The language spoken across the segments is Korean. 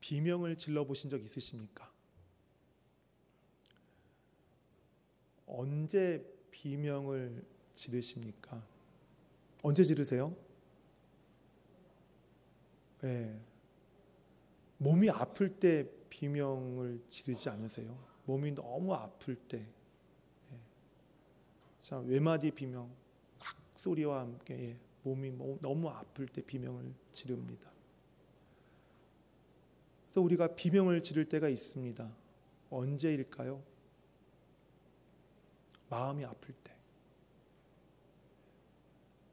비명을 질러보신 적 있으십니까? 언제 비명을 지르십니까? 언제 지르세요? 네. 몸이 아플 때 비명을 지르지 않으세요? 몸이 너무 아플 때. 네. 자, 외마디 비명, 악소리와 함께 몸이 너무 아플 때 비명을 지릅니다. 또 우리가 비명을 지를 때가 있습니다. 언제일까요? 마음이 아플 때.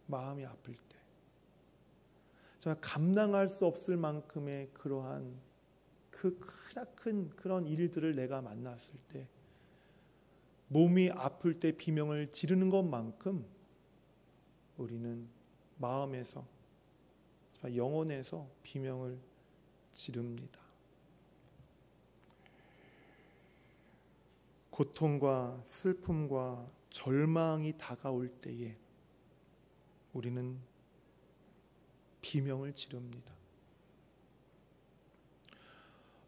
마음이 아플 때. 정말 감당할 수 없을 만큼의 그러한 그 크나큰 그런 일들을 내가 만났을 때, 몸이 아플 때 비명을 지르는 것만큼 우리는 마음에서, 영혼에서 비명을 지릅니다. 고통과 슬픔과 절망이 다가올 때에 우리는 비명을 지릅니다.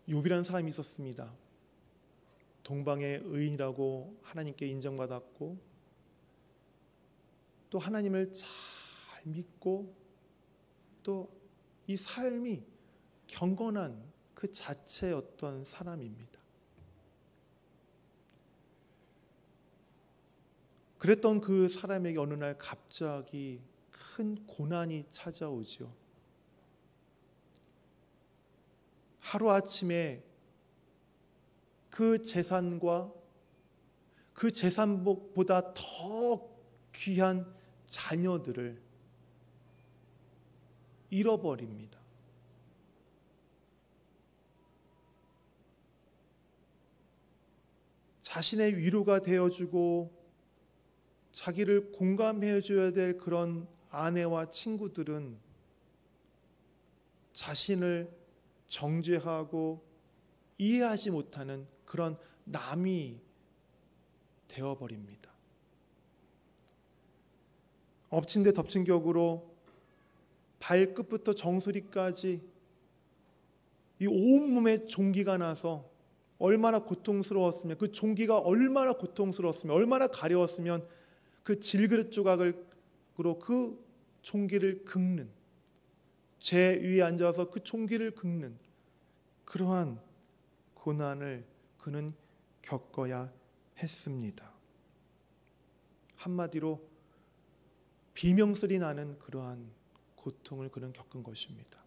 욥이라는 사람이 있었습니다. 동방의 의인이라고 하나님께 인정받았고, 또 하나님을 잘 믿고, 또 이 삶이 경건한 그 자체였던 사람입니다. 그랬던 그 사람에게 어느 날 갑자기 큰 고난이 찾아오죠. 하루아침에 그 재산과 그 재산보다 더 귀한 자녀들을 잃어버립니다. 자신의 위로가 되어주고 자기를 공감해줘야 될 그런 아내와 친구들은 자신을 정죄하고 이해하지 못하는 그런 남이 되어버립니다. 엎친 데 덮친 격으로 발끝부터 정수리까지 이 온몸에 종기가 나서 얼마나 고통스러웠으면, 그 종기가 얼마나 고통스러웠으면, 얼마나 가려웠으면 그 질그릇 조각으로 그 종기를 긁는, 제 위에 앉아서 그 종기를 긁는 그러한 고난을 그는 겪어야 했습니다. 한마디로 비명소리 나는 그러한 고통을 그는 겪은 것입니다.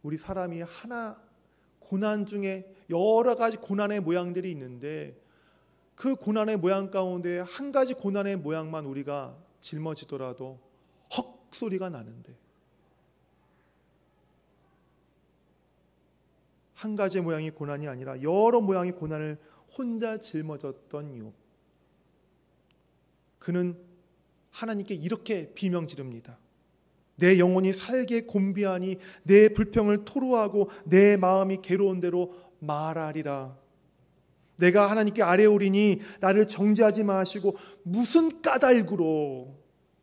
우리 사람이 하나 고난 중에 여러 가지 고난의 모양들이 있는데, 그 고난의 모양 가운데 한 가지 고난의 모양만 우리가 짊어지더라도 헉 소리가 나는데, 한 가지의 모양이 고난이 아니라 여러 모양의 고난을 혼자 짊어졌던 욥. 그는 하나님께 이렇게 비명 지릅니다. 내 영혼이 살게 곤비하니 내 불평을 토로하고 내 마음이 괴로운 대로 말하리라. 내가 하나님께 아뢰오리니 나를 정죄하지 마시고 무슨 까닭으로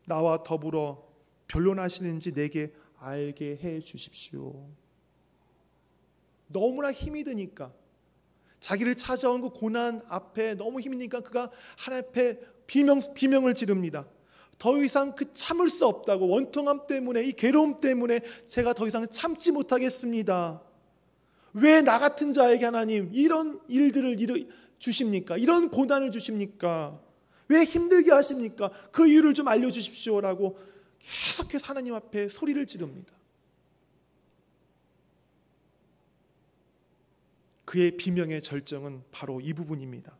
나와 더불어 변론하시는지 내게 알게 해 주십시오. 너무나 힘이 드니까, 자기를 찾아온 그 고난 앞에 너무 힘이 드니까 그가 하나님 앞에 비명을 지릅니다. 더 이상 그 참을 수 없다고, 원통함 때문에, 이 괴로움 때문에 제가 더 이상 참지 못하겠습니다. 왜 나 같은 자에게 하나님 이런 일들을 주십니까? 이런 고난을 주십니까? 왜 힘들게 하십니까? 그 이유를 좀 알려주십시오라고 계속해서 하나님 앞에 소리를 지릅니다. 그의 비명의 절정은 바로 이 부분입니다.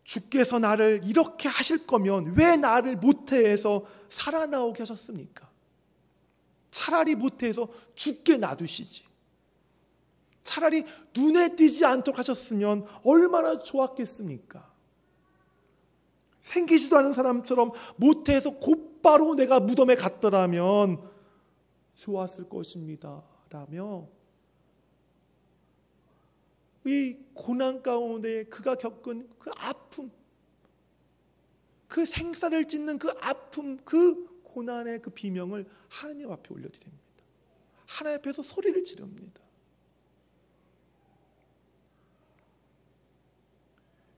주께서 나를 이렇게 하실 거면 왜 나를 모태에서 살아나오게 하셨습니까? 차라리 모태에서 죽게 놔두시지. 차라리 눈에 띄지 않도록 하셨으면 얼마나 좋았겠습니까? 생기지도 않은 사람처럼 모태에서 곧바로 내가 무덤에 갔더라면 좋았을 것입니다 라며 이 고난 가운데 그가 겪은 그 아픔, 그 생사를 찢는 그 아픔, 그 고난의 그 비명을 하나님 앞에 올려드립니다. 하나님 앞에서 소리를 지릅니다.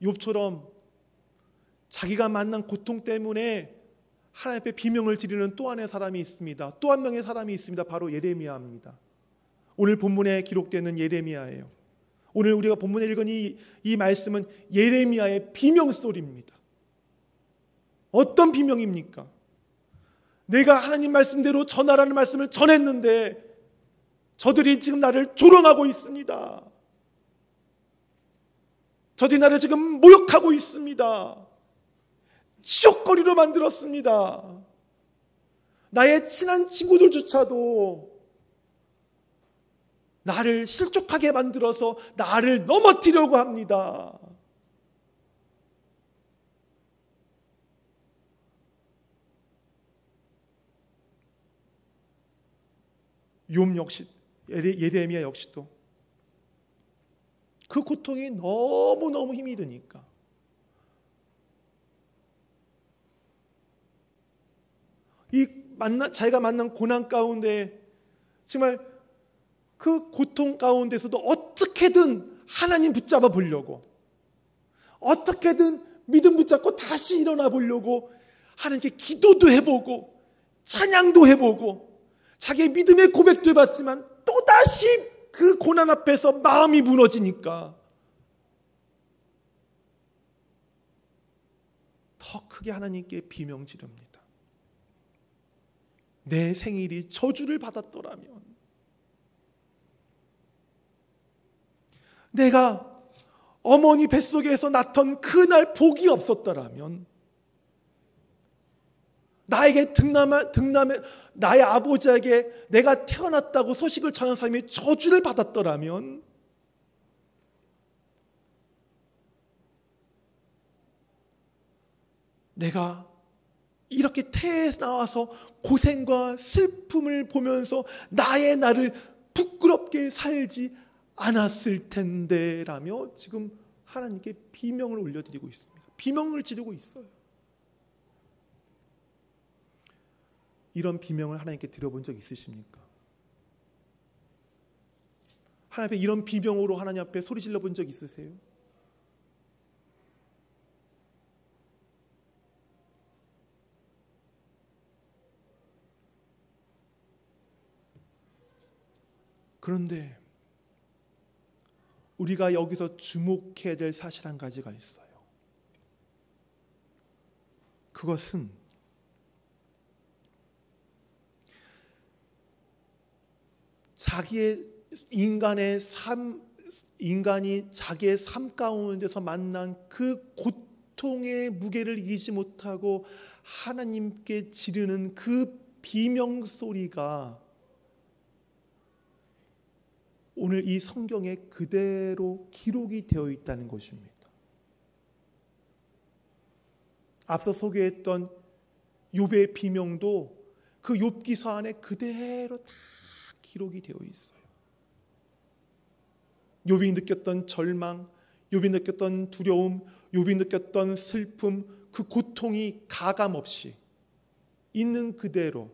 욥처럼 자기가 만난 고통 때문에 하나님 앞에 비명을 지르는 또 하나의 사람이 있습니다. 또 한 명의 사람이 있습니다. 바로 예레미야입니다. 오늘 본문에 기록되는 예레미야예요. 오늘 우리가 본문에 읽은 이 말씀은 예레미야의 비명소리입니다. 어떤 비명입니까? 내가 하나님 말씀대로 전하라는 말씀을 전했는데 저들이 지금 나를 조롱하고 있습니다. 저들이 나를 지금 모욕하고 있습니다. 지옥거리로 만들었습니다. 나의 친한 친구들조차도 나를 실족하게 만들어서 나를 넘어뜨리려고 합니다. 욥 역시, 예레미야 역시도 그 고통이 너무너무 힘이 드니까 자기가 만난 고난 가운데 정말 그 고통 가운데서도 어떻게든 하나님 붙잡아 보려고, 어떻게든 믿음 붙잡고 다시 일어나 보려고 하나님께 기도도 해보고 찬양도 해보고 자기의 믿음의 고백도 해봤지만 또다시 그 고난 앞에서 마음이 무너지니까 더 크게 하나님께 비명 지릅니다. 내 생일이 저주를 받았더라면, 내가 어머니 뱃속에서 낳던 그날 복이 없었더라면, 나의 아버지에게 내가 태어났다고 소식을 전한 사람이 저주를 받았더라면, 내가 이렇게 태에서 나와서 고생과 슬픔을 보면서 나를 부끄럽게 살지 않았을 텐데 라며 지금 하나님께 비명을 올려드리고 있습니다. 비명을 지르고 있어요. 이런 비명을 하나님께 드려본 적 있으십니까? 하나님 앞에 이런 비명으로 하나님 앞에 소리 질러 본 적 있으세요? 그런데 우리가 여기서 주목해야 될 사실 한 가지가 있어요. 그것은 인간이 자기의 삶 가운데서 만난 그 고통의 무게를 이기지 못하고 하나님께 지르는 그 비명 소리가 오늘 이 성경에 그대로 기록이 되어 있다는 것입니다. 앞서 소개했던 욥의 비명도 그 욥기서 안에 그대로 다 기록이 되어 있어요. 욥이 느꼈던 절망, 욥이 느꼈던 두려움, 욥이 느꼈던 슬픔, 그 고통이 가감없이 있는 그대로,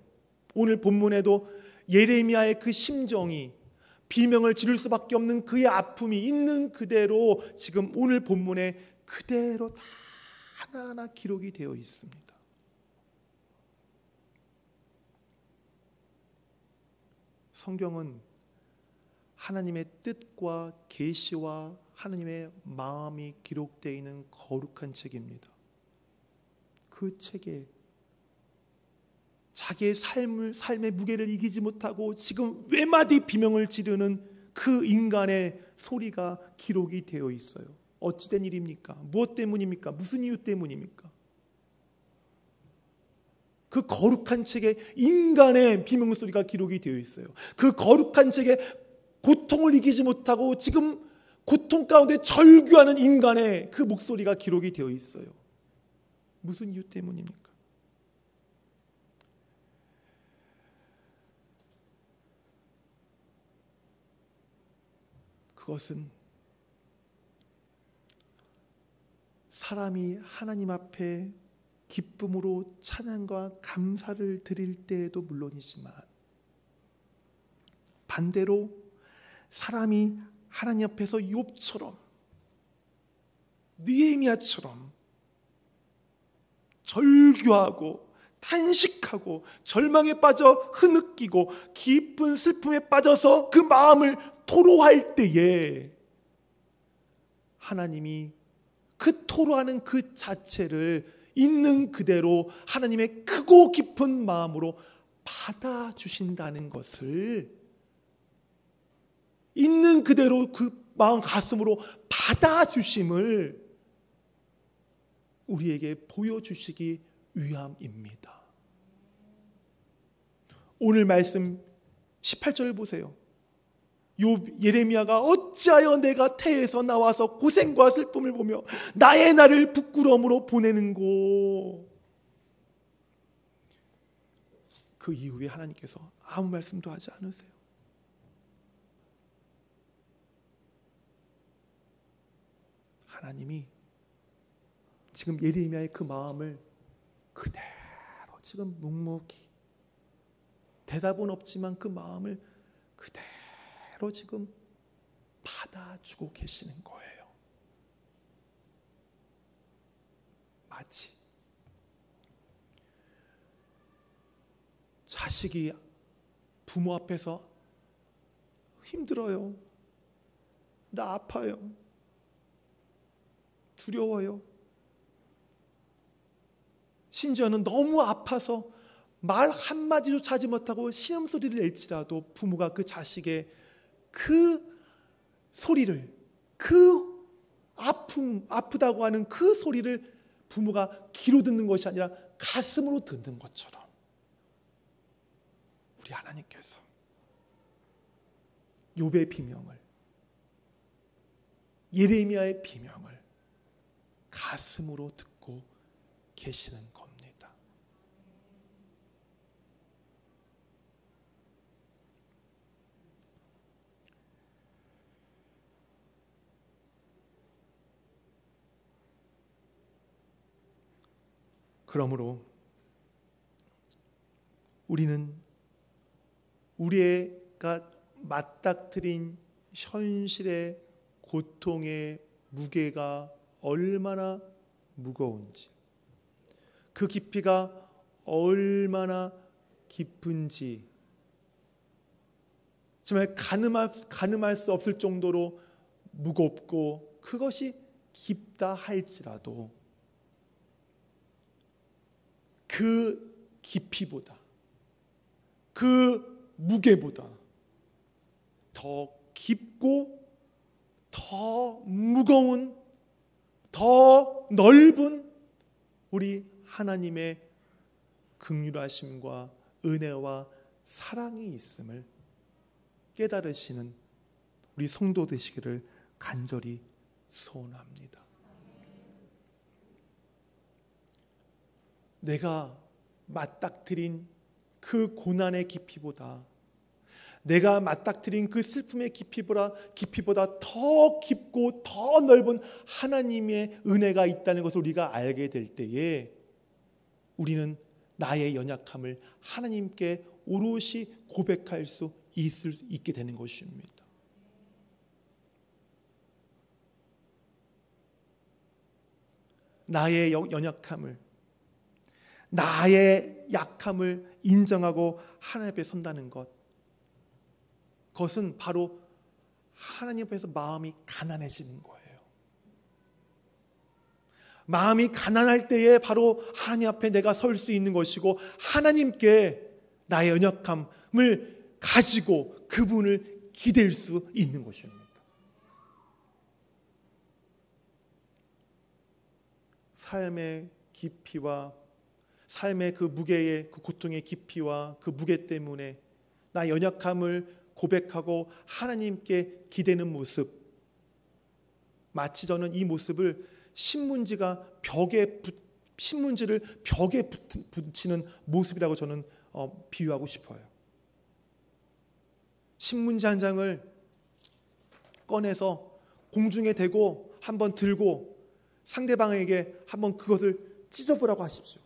오늘 본문에도 예레미야의 그 심정이, 비명을 지를 수밖에 없는 그의 아픔이 있는 그대로 지금 오늘 본문에 그대로 다 하나하나 기록이 되어 있습니다. 성경은 하나님의 뜻과 계시와 하나님의 마음이 기록되어 있는 거룩한 책입니다. 그 책에 자기의 삶의 무게를 이기지 못하고 지금 외마디 비명을 지르는 그 인간의 소리가 기록이 되어 있어요. 어찌된 일입니까? 무엇 때문입니까? 무슨 이유 때문입니까? 그 거룩한 책에 인간의 비명 소리가 기록이 되어 있어요. 그 거룩한 책에 고통을 이기지 못하고 지금 고통 가운데 절규하는 인간의 그 목소리가 기록이 되어 있어요. 무슨 이유 때문입니까? 그것은 사람이 하나님 앞에 기쁨으로 찬양과 감사를 드릴 때에도 물론이지만 반대로 사람이 하나님 앞에서 욥처럼 느헤미야처럼 절규하고 탄식하고 절망에 빠져 흐느끼고 깊은 슬픔에 빠져서 그 마음을 토로할 때에 하나님이 그 토로하는 그 자체를 있는 그대로 하나님의 크고 깊은 마음으로 받아주신다는 것을 있는 그대로 그 마음 가슴으로 받아주심을 우리에게 보여주시기 위함입니다. 오늘 말씀 18절을 보세요. 예레미야가 어찌하여 내가 태에서 나와서 고생과 슬픔을 보며 나의 날을 부끄러움으로 보내는고. 그 이후에 하나님께서 아무 말씀도 하지 않으세요. 하나님이 지금 예레미야의 그 마음을 그대로 지금 묵묵히 대답은 없지만 그 마음을 그대로 지금 받아주고 계시는 거예요. 마치 자식이 부모 앞에서 힘들어요. 나 아파요. 두려워요. 심지어는 너무 아파서 말 한마디조차 하지 못하고 신음소리를 낼지라도 부모가 그 자식의 그 소리를, 그 아프다고 하는 그 소리를 부모가 귀로 듣는 것이 아니라 가슴으로 듣는 것처럼 우리 하나님께서 욥의 비명을, 예레미야의 비명을 가슴으로 듣고 계시는 겁니다. 그러므로 우리는 우리가 맞닥뜨린 현실의 고통의 무게가 얼마나 무거운지, 그 깊이가 얼마나 깊은지, 정말 가늠할 수 없을 정도로 무겁고 그것이 깊다 할지라도 그 깊이보다, 그 무게보다 더 깊고 더 무거운, 더 넓은 우리 하나님의 긍휼하심과 은혜와 사랑이 있음을 깨달으시는 우리 성도 되시기를 간절히 소원합니다. 내가 맞닥뜨린 그 고난의 깊이보다, 내가 맞닥뜨린 그 슬픔의 깊이보다 더 깊고 더 넓은 하나님의 은혜가 있다는 것을 우리가 알게 될 때에 우리는 나의 연약함을 하나님께 오롯이 고백할 수 있게 되는 것입니다. 나의 연약함을, 나의 약함을 인정하고 하나님 앞에 선다는 것, 그것은 바로 하나님 앞에서 마음이 가난해지는 거예요. 마음이 가난할 때에 바로 하나님 앞에 내가 설 수 있는 것이고, 하나님께 나의 연약함을 가지고 그분을 기댈 수 있는 것입니다. 삶의 깊이와 삶의 그 무게의, 그 고통의 깊이와 그 무게 때문에 나의 연약함을 고백하고 하나님께 기대는 모습, 마치 저는 이 모습을 신문지를 벽에 붙이는 모습이라고 저는 비유하고 싶어요. 신문지 한 장을 꺼내서 공중에 대고 한번 들고 상대방에게 한번 그것을 찢어보라고 하십시오.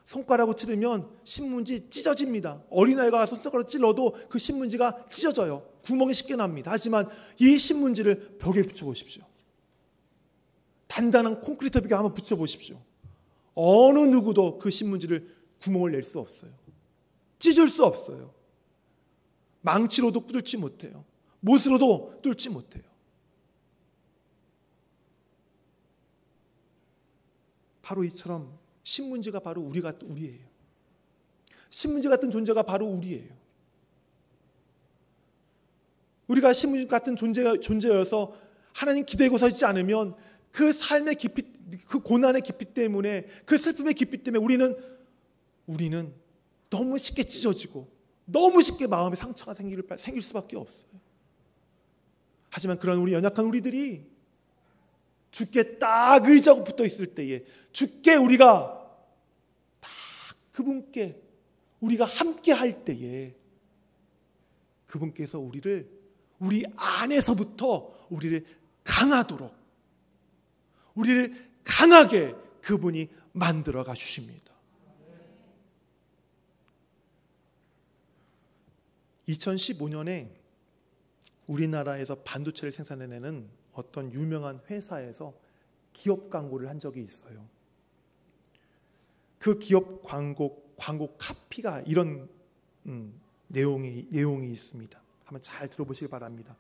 손가락으로 찌르면 신문지 찢어집니다. 어린아이가 손가락으로 찔러도 그 신문지가 찢어져요. 구멍이 쉽게 납니다. 하지만 이 신문지를 벽에 붙여보십시오. 단단한 콘크리트 벽에 한번 붙여보십시오. 어느 누구도 그 신문지를 구멍을 낼 수 없어요. 찢을 수 없어요. 망치로도 뚫지 못해요. 못으로도 뚫지 못해요. 바로 이처럼 신문지 바로 우리예요. 신문지 같은 존재가 바로 우리예요. 우리가 신문지 같은 존재여서 하나님 기대고 서지 않으면 그 삶의 깊이, 그 고난의 깊이 때문에, 그 슬픔의 깊이 때문에 우리는 너무 쉽게 찢어지고 너무 쉽게 마음에 상처가 생길 수밖에 없어요. 하지만 그런 우리 연약한 우리들이 주께 딱 의지하고 붙어 있을 때에, 주께 우리가 딱 그분께 우리가 함께 할 때에, 그분께서 우리 안에서부터 우리를 강하도록, 우리를 강하게 그분이 만들어가 주십니다. 2015년에 우리나라에서 반도체를 생산해내는 어떤 유명한 회사에서 기업 광고를 한 적이 있어요. 그 기업 광고 카피가 이런 내용이 있습니다. 한번 잘 들어보시기 바랍니다.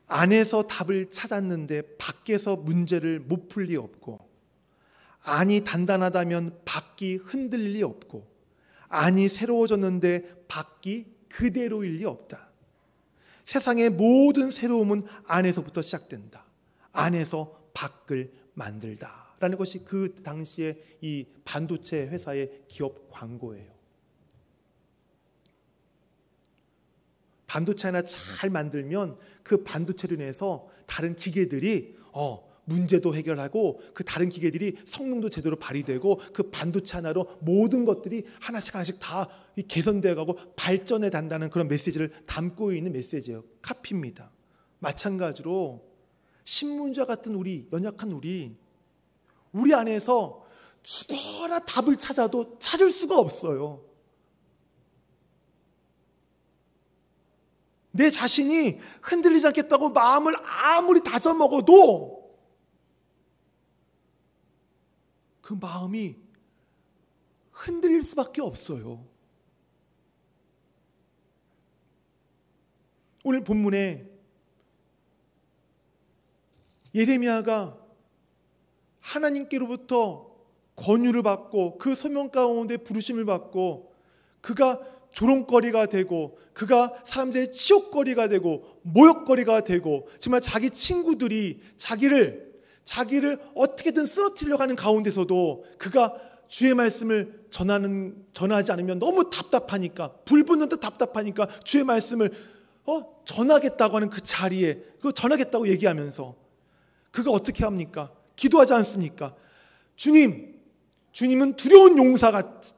안에서 답을 찾았는데 밖에서 문제를 못 풀 리 없고, 안이 단단하다면 밖이 흔들릴 리 없고, 안이 새로워졌는데 밖이 그대로일 리 없다. 세상의 모든 새로움은 안에서부터 시작된다. 안에서 밖을 만들다 라는 것이 그 당시에 이 반도체 회사의 기업 광고예요. 반도체 하나 잘 만들면 그 반도체로 인해서 다른 기계들이 문제도 해결하고, 그 다른 기계들이 성능도 제대로 발휘되고, 그 반도체 하나로 모든 것들이 하나씩 다 개선되어 가고 발전해 간다는 그런 메시지를 담고 있는 메시지예요. 카피입니다. 마찬가지로 신문지와 같은 연약한 우리 안에서 죽어라 답을 찾아도 찾을 수가 없어요. 내 자신이 흔들리지 않겠다고 마음을 아무리 다져 먹어도 그 마음이 흔들릴 수밖에 없어요. 오늘 본문에 예레미야가 하나님께로부터 권유를 받고 그 소명 가운데 부르심을 받고, 그가 조롱거리가 되고, 그가 사람들의 치욕거리가 되고 모욕거리가 되고, 정말 자기 친구들이 자기를 어떻게든 쓰러뜨리려고 하는 가운데서도 그가 주의 말씀을 전하지 않으면 너무 답답하니까, 불붙는 듯 답답하니까 주의 말씀을 전하겠다고 하는 그 자리에, 그거 전하겠다고 얘기하면서 그가 어떻게 합니까? 기도하지 않습니까? 주님은 두려운 용사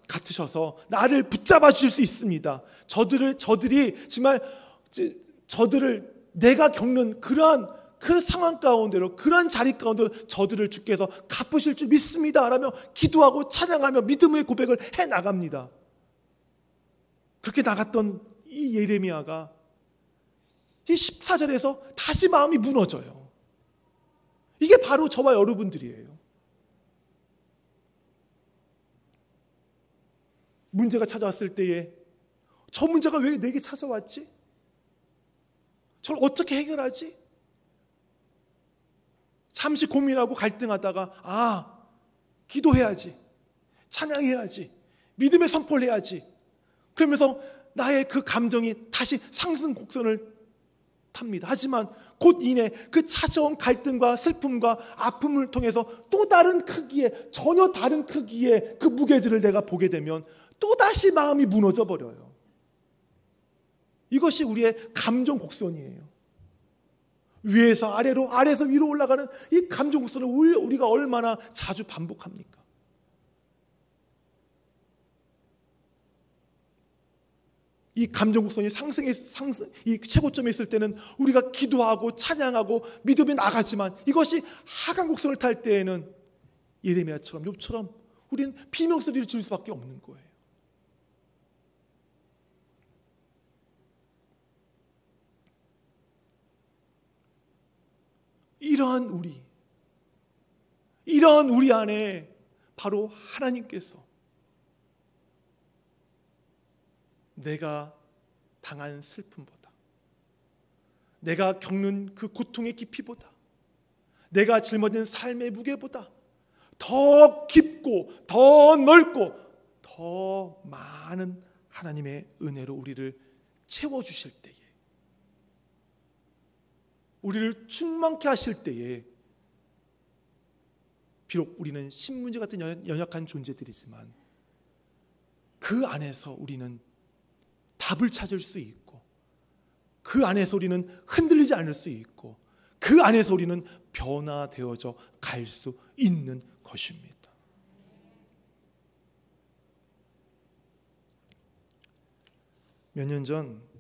같으셔서 나를 붙잡아 주실 수 있습니다. 저들이 정말 저들을 내가 겪는 그러한 그 상황 가운데로, 그러한 자리 가운데로 저들을 주께서 갚으실 줄 믿습니다 라며 기도하고 찬양하며 믿음의 고백을 해 나갑니다. 그렇게 나갔던 이 예레미야가 이 14절에서 다시 마음이 무너져요. 이게 바로 저와 여러분들이에요. 문제가 찾아왔을 때에 저 문제가 왜 내게 찾아왔지? 저를 어떻게 해결하지? 잠시 고민하고 갈등하다가 기도해야지, 찬양해야지, 믿음의 선포를 해야지, 그러면서 나의 그 감정이 다시 상승 곡선을 탑니다. 하지만 곧 이내 그 찾아온 갈등과 슬픔과 아픔을 통해서 또 다른 크기의, 전혀 다른 크기의 그 무게들을 내가 보게 되면 또다시 마음이 무너져 버려요. 이것이 우리의 감정 곡선이에요. 위에서 아래로, 아래에서 위로 올라가는 이 감정 곡선을 우리가 얼마나 자주 이 감정 곡선이 이 최고점에 있을 때는 우리가 기도하고 찬양하고 믿음이 나가지만 이것이 하강 곡선을 탈 때에는 예레미야처럼 욥처럼 우리는 비명 소리를 지를 수밖에 없는 거예요. 이러한 우리 안에 바로 하나님께서 내가 당한 슬픔보다, 내가 겪는 그 고통의 깊이보다, 내가 짊어진 삶의 무게보다 더 깊고 더 넓고 더 많은 하나님의 은혜로 우리를 채워주실 때에, 우리를 충만케 하실 때에, 비록 우리는 신문지 같은 연약한 존재들이지만 그 안에서 우리는 답을 찾을 수 있고, 그 안에서 우리는 흔들리지 않을 수 있고, 그 안에서 우리는 변화되어져 갈 수 있는 것입니다. 몇 년 전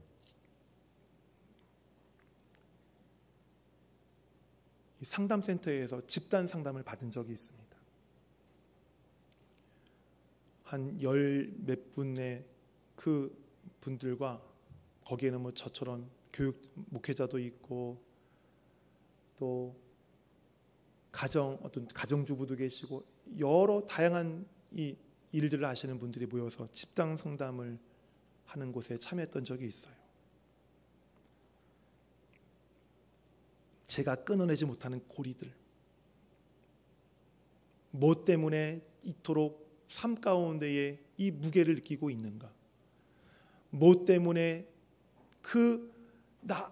상담센터에서 집단 상담을 받은 적이 있습니다. 한 열 몇 분의 그 분들과, 거기에는 뭐 저처럼 교육 목회자도 있고 또 어떤 가정주부도 계시고 여러 다양한 이 일들을 아시는 분들이 모여서 집단 상담을 하는 곳에 참여했던 적이 있어요. 제가 끊어내지 못하는 고리들, 뭐 때문에 이토록 삶 가운데에 이 무게를 느끼고 있는가, 뭐 때문에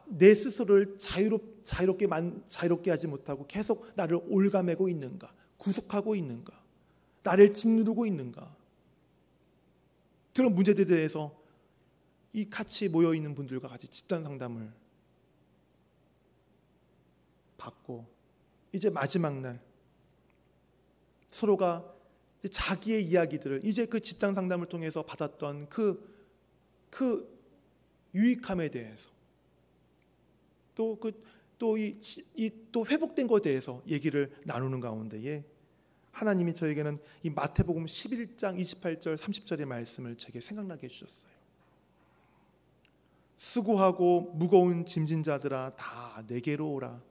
내 스스로를 자유롭게 하지 못하고 계속 나를 올가매고 있는가, 구속하고 있는가, 나를 짓누르고 있는가, 그런 문제들에 대해서 이 같이 모여 있는 분들과 같이 집단 상담을 받고, 이제 마지막 날 서로가 자기의 이야기들을, 이제 그 집단 상담을 통해서 받았던 그 유익함에 대해서, 또 회복된 것에 대해서 얘기를 나누는 가운데에 하나님이 저에게는 이 마태복음 11장 28절 30절의 말씀을 제게 생각나게 해주셨어요. 수고하고 무거운 짐진 자들아 다 내게로 오라.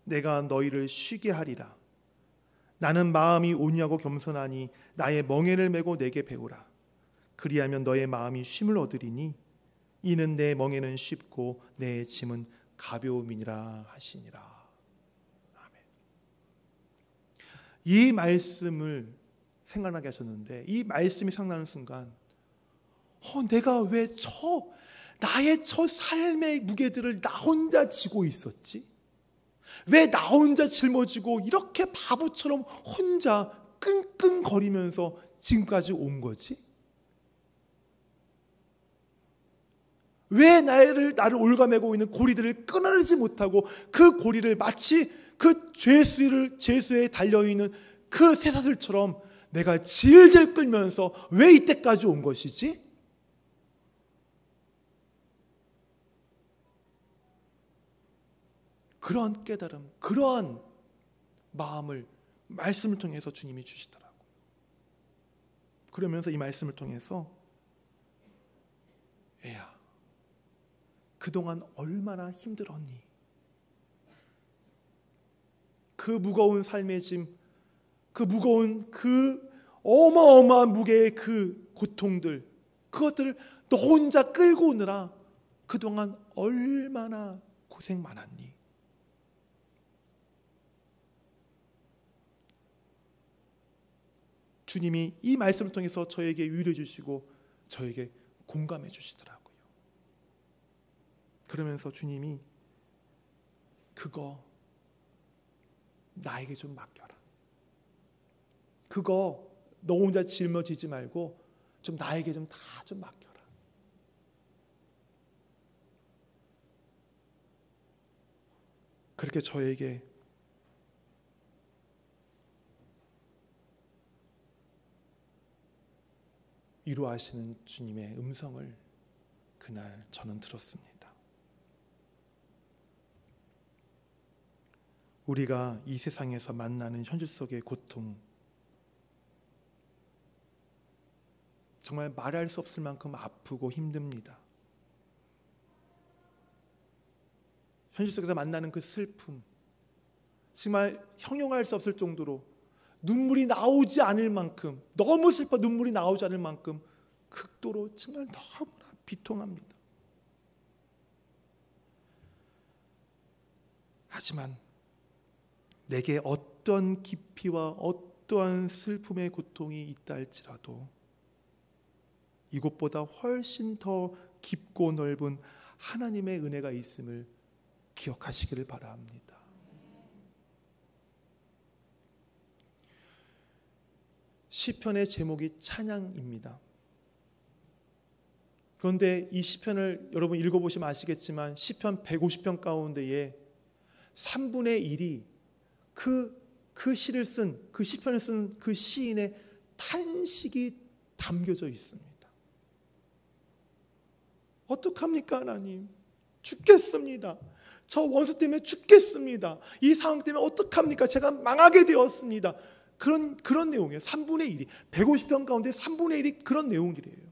내가 너희를 쉬게 하리라. 나는 마음이 온유하고 겸손하니 나의 멍에를 메고 내게 배우라. 그리하면 너의 마음이 쉼을 얻으리니 이는 내 멍에는 쉽고 내 짐은 가벼움이니라 하시니라. 아멘. 이 말씀을 생각나게 하셨는데, 이 말씀이 생각나는 순간 내가 왜 나의 삶의 무게들을 나 혼자 지고 있었지? 왜 나 혼자 짊어지고 이렇게 바보처럼 혼자 끙끙거리면서 지금까지 온 거지? 왜 나를 올가매고 있는 고리들을 끊어내지 못하고 그 고리를 마치 그 죄수에 달려있는 그 쇠사슬처럼 내가 질질 끌면서 왜 이때까지 온 것이지? 그러한 깨달음, 그러한 마음을 말씀을 통해서 주님이 주시더라고요. 그러면서 이 말씀을 통해서 애야, 그동안 얼마나 힘들었니? 그 무거운 삶의 짐, 그 무거운 그 어마어마한 무게의 그 고통들, 그것들을 너 혼자 끌고 오느라 그동안 얼마나 고생 많았니? 주님이 이 말씀을 통해서 저에게 위로해 주시고 저에게 공감해 주시더라고요. 그러면서 주님이 그거 나에게 좀 맡겨라. 그거 너 혼자 짊어지지 말고 좀 나에게 좀 다 좀 맡겨라. 그렇게 저에게 위로하시는 주님의 음성을 그날 저는 들었습니다. 우리가 이 세상에서 만나는 현실 속의 고통, 정말 말할 수 없을 만큼 아프고 힘듭니다. 현실 속에서 만나는 그 슬픔, 정말 형용할 수 없을 정도로 눈물이 나오지 않을 만큼, 너무 슬퍼 눈물이 나오지 않을 만큼 극도로 정말 너무나 비통합니다. 하지만 내게 어떤 깊이와 어떠한 슬픔의 고통이 있다 할지라도 이것보다 훨씬 더 깊고 넓은 하나님의 은혜가 있음을 기억하시기를 바랍니다. 시편의 제목이 찬양입니다. 그런데 이 시편을 여러분 읽어보시면 아시겠지만 시편 150편 가운데에 3분의 1이 그 시를 쓴, 그 시편을 쓴 그 시인의 탄식이 담겨져 있습니다. 어떡합니까 하나님? 죽겠습니다. 저 원수 때문에 죽겠습니다. 이 상황 때문에 어떡합니까? 제가 망하게 되었습니다. 그런 내용이에요. 3분의 1이 150편 가운데 3분의 1이 그런 내용들이에요.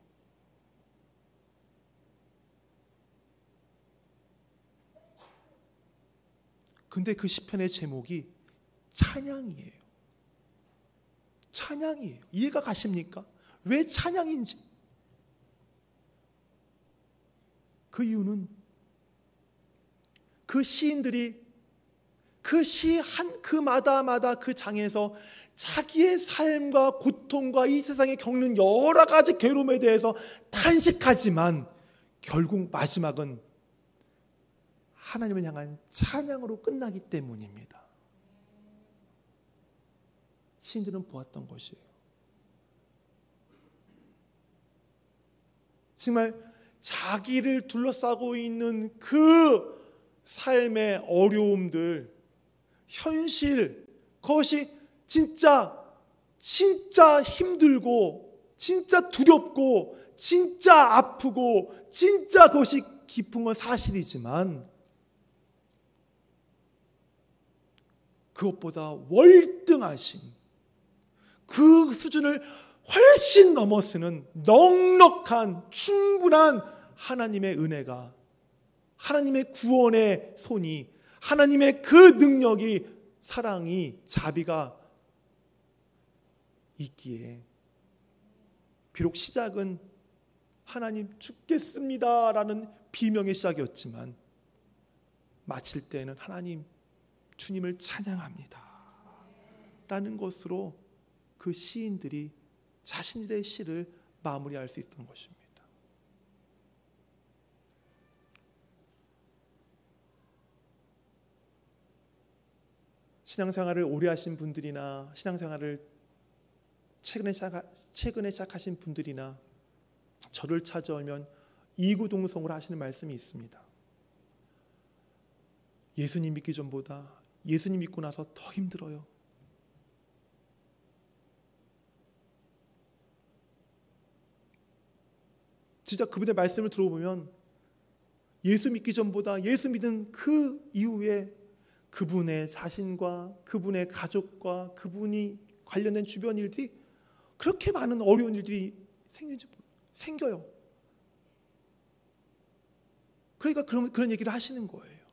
근데 그 시편의 제목이 찬양이에요. 찬양이에요. 이해가 가십니까? 왜 찬양인지. 그 이유는 그 시인들이 그 시 그 마다 그 장에서 자기의 삶과 고통과 이 세상에 겪는 여러 가지 괴로움에 대해서 탄식하지만 결국 마지막은 하나님을 향한 찬양으로 끝나기 때문입니다. 시인들은 보았던 것이에요. 정말 자기를 둘러싸고 있는 그 삶의 어려움들, 현실, 그것이 진짜 힘들고 진짜 두렵고 진짜 아프고 진짜 그것이 깊은 건 사실이지만 그것보다 월등하신 그 수준을 훨씬 넘어서는 넉넉한 충분한 하나님의 은혜가, 하나님의 구원의 손이, 하나님의 그 능력이, 사랑이, 자비가 있기에 비록 시작은 하나님 죽겠습니다라는 비명의 시작이었지만 마칠 때는 하나님 주님을 찬양합니다 라는 것으로 그 시인들이 자신들의 시를 마무리할 수 있던 것입니다. 신앙생활을 오래 하신 분들이나 신앙생활을 최근에 시작하신 분들이나 저를 찾아오면 이구동성으로 하시는 말씀이 있습니다. 예수님 믿기 전보다 예수님 믿고 나서 더 힘들어요. 진짜 그분의 말씀을 들어보면 예수 믿기 전보다 예수 믿은 그 이후에 그분의 자신과 그분의 가족과 그분이 관련된 주변 일들이 그렇게 많은 어려운 일들이 생겨요. 그러니까 그런 얘기를 하시는 거예요.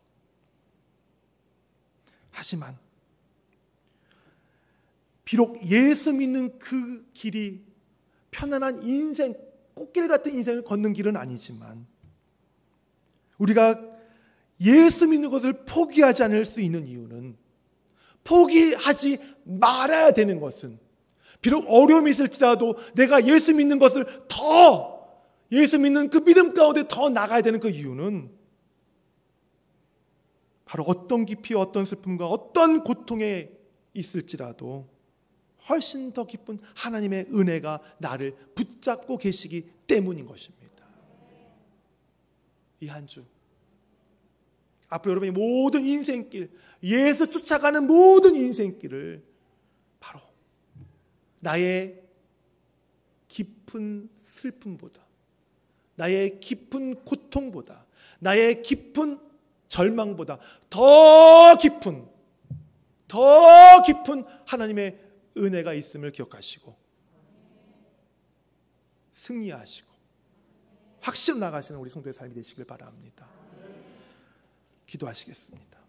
하지만 비록 예수 믿는 그 길이 편안한 인생, 꽃길 같은 인생을 걷는 길은 아니지만 우리가 예수 믿는 것을 포기하지 않을 수 있는 이유는, 포기하지 말아야 되는 것은, 비록 어려움이 있을지라도 내가 예수 믿는 것을 더, 예수 믿는 그 믿음 가운데 더 나가야 되는 그 이유는 바로 어떤 깊이와 어떤 슬픔과 어떤 고통에 있을지라도 훨씬 더 깊은 하나님의 은혜가 나를 붙잡고 계시기 때문인 것입니다. 이 한 주 앞으로 여러분의 모든 인생길, 예수 쫓아가는 모든 인생길을 바로 나의 깊은 슬픔보다, 나의 깊은 고통보다, 나의 깊은 절망보다 더 깊은 하나님의 은혜가 있음을 기억하시고 승리하시고 확실히 나가시는 우리 성도의 삶이 되시길 바랍니다. 기도하시겠습니다.